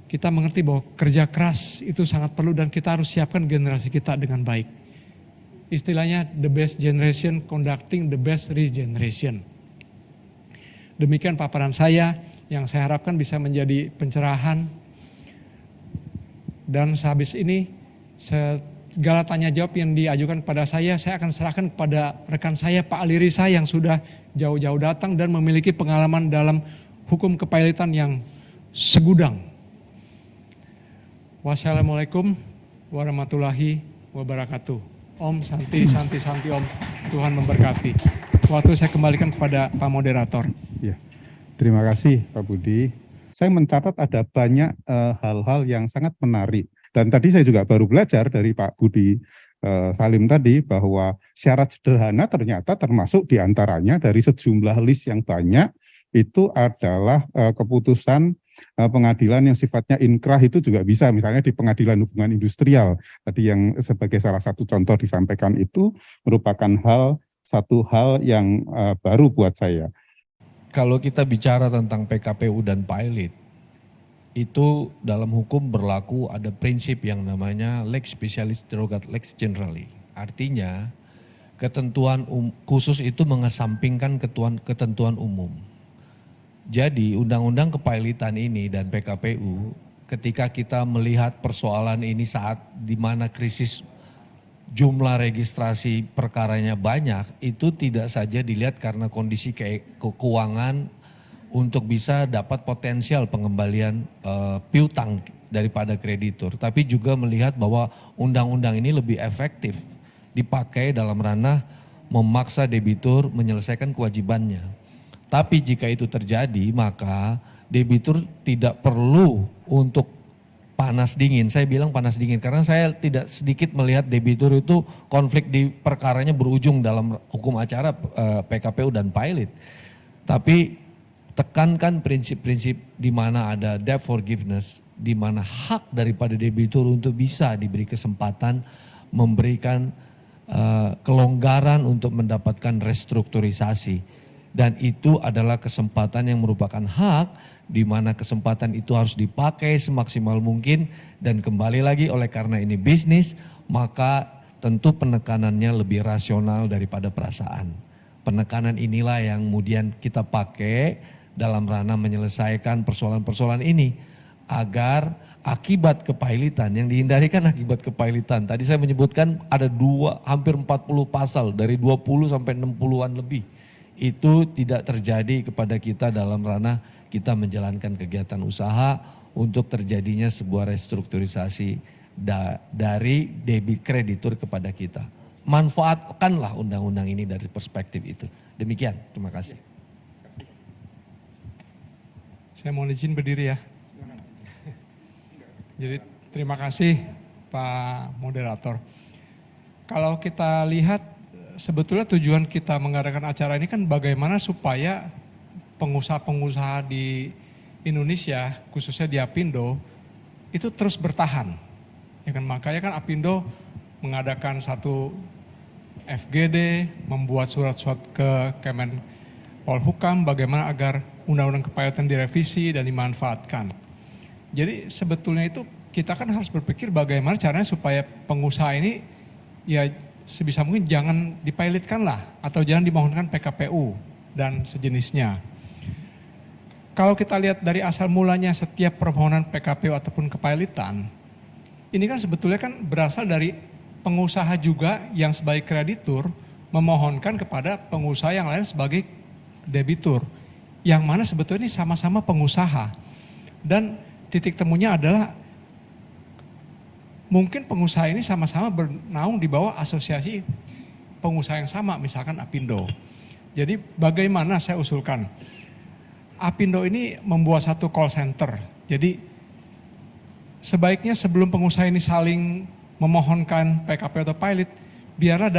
kita mengerti bahwa kerja keras itu sangat perlu dan kita harus siapkan generasi kita dengan baik. Istilahnya the best generation conducting the best regeneration. Demikian paparan saya yang saya harapkan bisa menjadi pencerahan. Dan sehabis ini segala tanya jawab yang diajukan kepada saya akan serahkan kepada rekan saya Pak Ali Risa yang sudah jauh-jauh datang dan memiliki pengalaman dalam hukum kepilotan yang segudang. Wassalamualaikum warahmatullahi wabarakatuh. Om Santi, Santi, Santi Om. Tuhan memberkati. Waktu saya kembalikan kepada Pak Moderator. Ya, terima kasih Pak Budi. Saya mencatat ada banyak hal-hal yang sangat menarik. Dan tadi saya juga baru belajar dari Pak Budi Salim tadi bahwa syarat sederhana ternyata termasuk diantaranya dari sejumlah list yang banyak itu adalah keputusan pengadilan yang sifatnya inkrah itu juga bisa, misalnya di pengadilan hubungan industrial tadi yang sebagai salah satu contoh disampaikan itu merupakan satu hal yang baru buat saya. Kalau kita bicara tentang PKPU dan pilot, itu dalam hukum berlaku ada prinsip yang namanya lex specialis derogat lex generali. Artinya ketentuan khusus itu mengesampingkan ketentuan umum. Jadi undang-undang kepilotan ini dan PKPU ketika kita melihat persoalan ini saat di mana krisis jumlah registrasi perkaranya banyak, itu tidak saja dilihat karena kondisi keuangan untuk bisa dapat potensial pengembalian piutang daripada kreditur, tapi juga melihat bahwa undang-undang ini lebih efektif dipakai dalam ranah memaksa debitur menyelesaikan kewajibannya. Tapi jika itu terjadi, maka debitur tidak perlu untuk panas dingin. Saya bilang panas dingin karena saya tidak sedikit melihat debitur itu konflik di perkaranya berujung dalam hukum acara PKPU dan pilot. Tapi tekankan prinsip-prinsip di mana ada debt forgiveness, di mana hak daripada debitur untuk bisa diberi kesempatan memberikan kelonggaran untuk mendapatkan restrukturisasi, dan itu adalah kesempatan yang merupakan hak, di mana kesempatan itu harus dipakai semaksimal mungkin. Dan kembali lagi, oleh karena ini bisnis, maka tentu penekanannya lebih rasional daripada perasaan. Penekanan inilah yang kemudian kita pakai dalam ranah menyelesaikan persoalan-persoalan ini, agar akibat kepailitan, yang dihindari kan akibat kepailitan. Tadi saya menyebutkan ada hampir 40 pasal dari 20 sampai 60-an lebih. Itu tidak terjadi kepada kita dalam ranah kita menjalankan kegiatan usaha untuk terjadinya sebuah restrukturisasi dari debit kreditur kepada kita. Manfaatkanlah undang-undang ini dari perspektif itu. Demikian, terima kasih. Saya mohon izin berdiri ya. Jadi terima kasih Pak Moderator. Kalau kita lihat sebetulnya tujuan kita mengadakan acara ini kan bagaimana supaya pengusaha-pengusaha di Indonesia, khususnya di Apindo, itu terus bertahan. Ya kan, makanya kan Apindo mengadakan satu FGD, membuat surat-surat ke Kemenpolhukam bagaimana agar undang-undang kepailitan direvisi dan dimanfaatkan. Jadi sebetulnya itu kita kan harus berpikir bagaimana caranya supaya pengusaha ini ya sebisa mungkin jangan dipilotkan lah, atau jangan dimohonkan PKPU dan sejenisnya. Kalau kita lihat dari asal mulanya setiap permohonan PKPU ataupun kepailitan, ini kan sebetulnya kan berasal dari pengusaha juga yang sebagai kreditur memohonkan kepada pengusaha yang lain sebagai debitur, yang mana sebetulnya ini sama-sama pengusaha. Dan titik temunya adalah mungkin pengusaha ini sama-sama bernaung di bawah asosiasi pengusaha yang sama, misalkan Apindo. Jadi bagaimana saya usulkan, Apindo ini membuat satu call center. Jadi sebaiknya sebelum pengusaha ini saling memohonkan PKP atau pilot, biarlah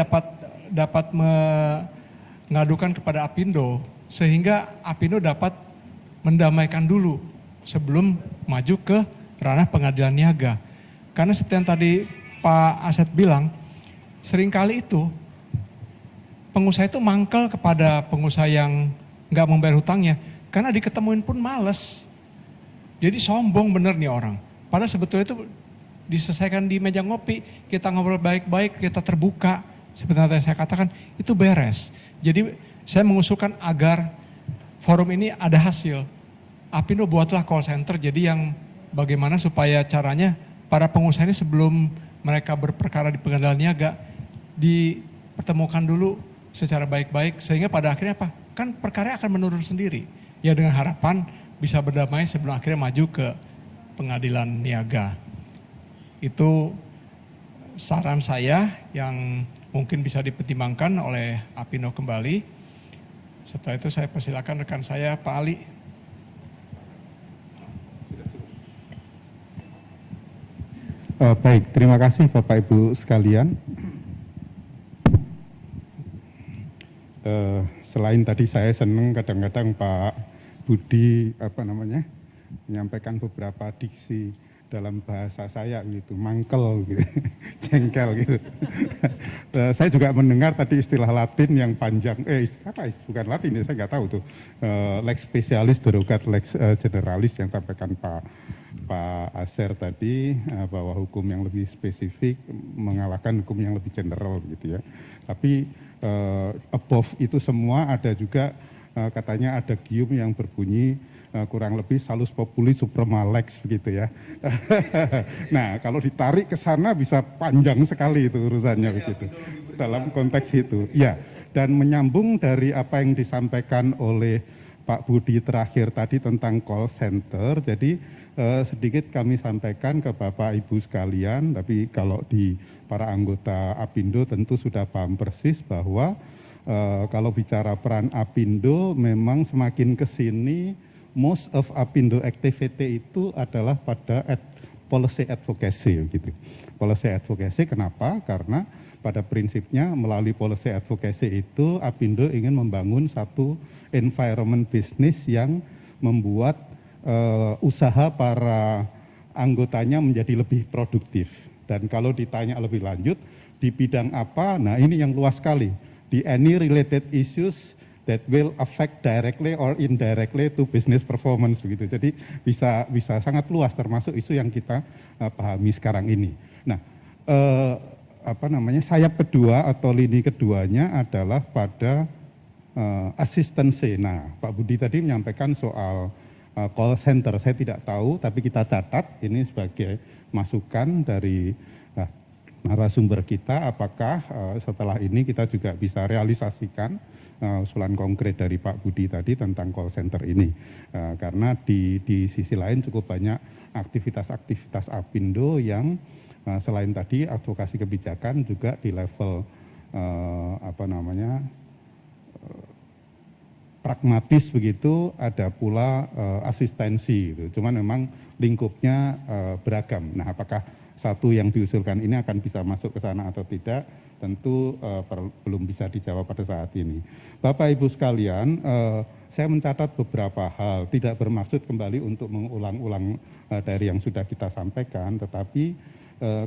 dapat mengadukan kepada Apindo, sehingga Apindo dapat mendamaikan dulu sebelum maju ke ranah pengadilan niaga. Karena seperti yang tadi Pak Asep bilang, seringkali itu pengusaha itu mangkel kepada pengusaha yang nggak membayar hutangnya, karena diketemuin pun males. Jadi sombong bener nih orang. Padahal sebetulnya itu diselesaikan di meja ngopi, kita ngobrol baik-baik, kita terbuka. Seperti yang saya katakan, itu beres. Jadi saya mengusulkan agar forum ini ada hasil. Apindo buatlah call center, jadi yang bagaimana supaya caranya para pengusaha ini sebelum mereka berperkara di pengadilan niaga dipertemukan dulu secara baik-baik, sehingga pada akhirnya apa? Kan perkara akan menurun sendiri. Ya dengan harapan bisa berdamai sebelum akhirnya maju ke pengadilan niaga. Itu saran saya yang mungkin bisa dipertimbangkan oleh Apindo kembali. Setelah itu saya persilakan rekan saya Pak Ali. Baik, terima kasih Bapak Ibu sekalian. Selain tadi saya senang kadang-kadang Pak Budi menyampaikan beberapa diksi dalam bahasa saya gitu, mangkel gitu, jengkel gitu. Saya juga mendengar tadi istilah Latin yang panjang, bukan Latin ya, saya nggak tahu tuh, lex specialis derogat lex generalis yang sampaikan Pak Aser tadi, bahwa hukum yang lebih spesifik mengalahkan hukum yang lebih general gitu ya. Tapi above itu semua ada juga katanya ada gium yang berbunyi kurang lebih salus populi suprema lex begitu ya. Nah kalau ditarik ke sana bisa panjang sekali itu urusannya begitu dalam konteks itu. Ya, dan menyambung dari apa yang disampaikan oleh Pak Budi terakhir tadi tentang call center, jadi sedikit kami sampaikan ke Bapak Ibu sekalian, tapi kalau di para anggota Apindo tentu sudah paham persis bahwa kalau bicara peran Apindo memang semakin ke sini most of Apindo activity itu adalah pada policy advocacy gitu. Policy advocacy kenapa? Karena pada prinsipnya melalui policy advocacy itu Apindo ingin membangun satu environment bisnis yang membuat usaha para anggotanya menjadi lebih produktif. Dan kalau ditanya lebih lanjut di bidang apa, nah ini yang luas sekali. Di any related issues that will affect directly or indirectly to business performance begitu. Jadi bisa sangat luas termasuk isu yang kita pahami sekarang ini. Nah, sayap kedua atau lini keduanya adalah pada asistensi. Nah, Pak Budi tadi menyampaikan soal call center. Saya tidak tahu, tapi kita catat ini sebagai masukan dari narasumber kita, apakah setelah ini kita juga bisa realisasikan usulan konkret dari Pak Budi tadi tentang call center ini. Karena di sisi lain cukup banyak aktivitas-aktivitas Apindo yang selain tadi advokasi kebijakan juga di level pragmatis begitu, ada pula asistensi gitu. Cuman memang lingkupnya beragam. Nah, apakah satu yang diusulkan ini akan bisa masuk ke sana atau tidak, tentu belum bisa dijawab pada saat ini. Bapak Ibu sekalian, saya mencatat beberapa hal, tidak bermaksud kembali untuk mengulang-ulang dari yang sudah kita sampaikan, tetapi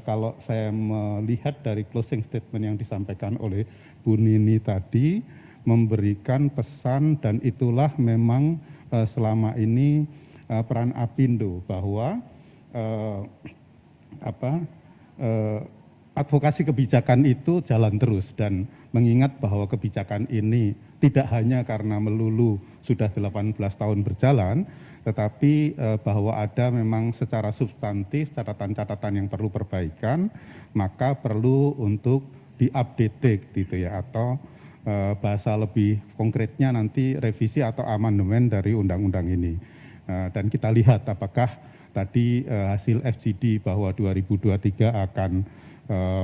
kalau saya melihat dari closing statement yang disampaikan oleh Bu Nini tadi, memberikan pesan dan itulah memang selama ini peran Apindo bahwa advokasi kebijakan itu jalan terus dan mengingat bahwa kebijakan ini tidak hanya karena melulu sudah 18 tahun berjalan, tetapi bahwa ada memang secara substantif catatan-catatan yang perlu perbaikan, maka perlu untuk di-update gitu ya, atau bahasa lebih konkretnya nanti revisi atau amandemen dari undang-undang ini. Dan kita lihat apakah tadi hasil FGD bahwa 2023 akan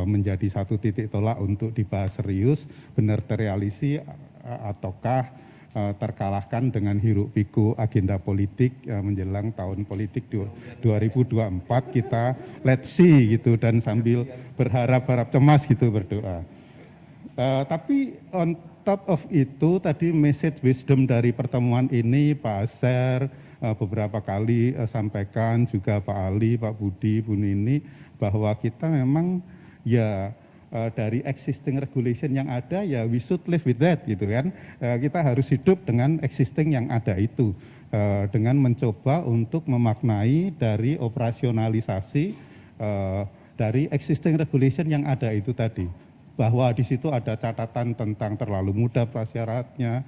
menjadi satu titik tolak untuk dibahas serius, benar terrealisasi ataukah terkalahkan dengan hiruk pikuk agenda politik menjelang tahun politik 2024, kita let's see gitu dan sambil berharap-harap cemas gitu berdoa. Tapi on top of itu tadi message wisdom dari pertemuan ini Pak Aser beberapa kali sampaikan, juga Pak Ali, Pak Budi, Bu Nini, bahwa kita memang ya dari existing regulation yang ada ya we should live with that gitu kan. Kita harus hidup dengan existing yang ada itu, dengan mencoba untuk memaknai dari operasionalisasi dari existing regulation yang ada itu tadi, bahwa di situ ada catatan tentang terlalu mudah prasyaratnya,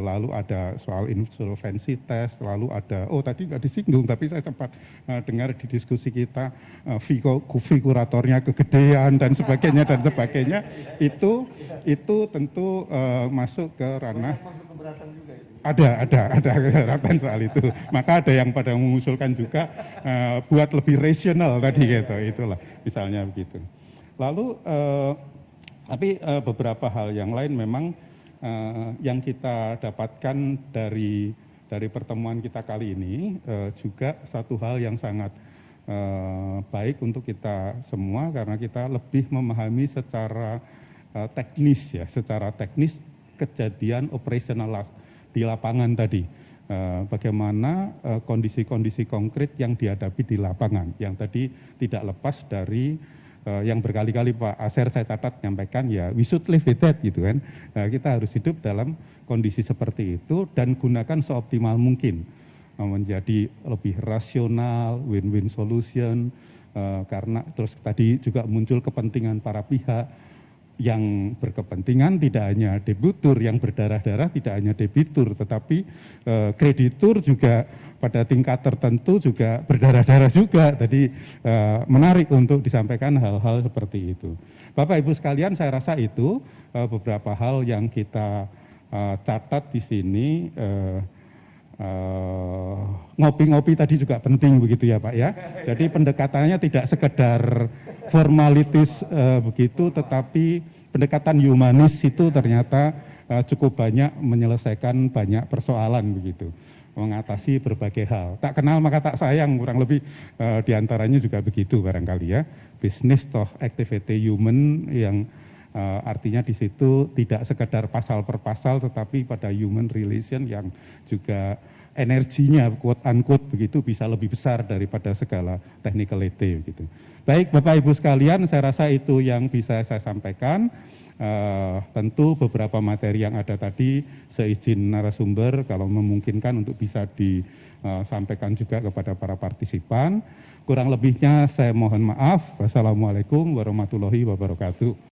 lalu ada soal insolvency test, lalu ada, tadi nggak disinggung tapi saya sempat dengar di diskusi kita, figuratornya kegedean dan sebagainya itu tentu masuk ke ranah ada keberatan soal itu. Maka ada yang pada mengusulkan juga buat lebih rasional tadi gitu, itulah misalnya begitu. Lalu tapi beberapa hal yang lain memang yang kita dapatkan dari pertemuan kita kali ini juga satu hal yang sangat baik untuk kita semua karena kita lebih memahami secara teknis kejadian operasional di lapangan tadi. Bagaimana kondisi-kondisi konkret yang dihadapi di lapangan yang tadi tidak lepas dari yang berkali-kali Pak Aser saya catat nyampaikan ya we should live with that gitu kan. Kita harus hidup dalam kondisi seperti itu dan gunakan seoptimal mungkin menjadi lebih rasional, win-win solution, karena terus tadi juga muncul kepentingan para pihak yang berkepentingan, tidak hanya debitur yang berdarah-darah, tidak hanya debitur tetapi kreditur juga pada tingkat tertentu juga berdarah-darah juga. Tadi menarik untuk disampaikan hal-hal seperti itu. Bapak Ibu sekalian, saya rasa itu beberapa hal yang kita catat di sini. Ngopi-ngopi tadi juga penting begitu ya Pak ya. Jadi pendekatannya tidak sekedar formalitis begitu, tetapi pendekatan humanis itu ternyata cukup banyak menyelesaikan banyak persoalan begitu. mengatasi berbagai hal. Tak kenal maka tak sayang, kurang lebih diantaranya juga begitu barangkali ya. Business toh activity human yang artinya di situ tidak sekedar pasal per pasal tetapi pada human relation yang juga energinya quote unquote begitu bisa lebih besar daripada segala technicality gitu. Baik Bapak Ibu sekalian, saya rasa itu yang bisa saya sampaikan. Tentu beberapa materi yang ada tadi seizin narasumber kalau memungkinkan untuk bisa disampaikan juga kepada para partisipan. Kurang lebihnya saya mohon maaf. Wassalamualaikum warahmatullahi wabarakatuh.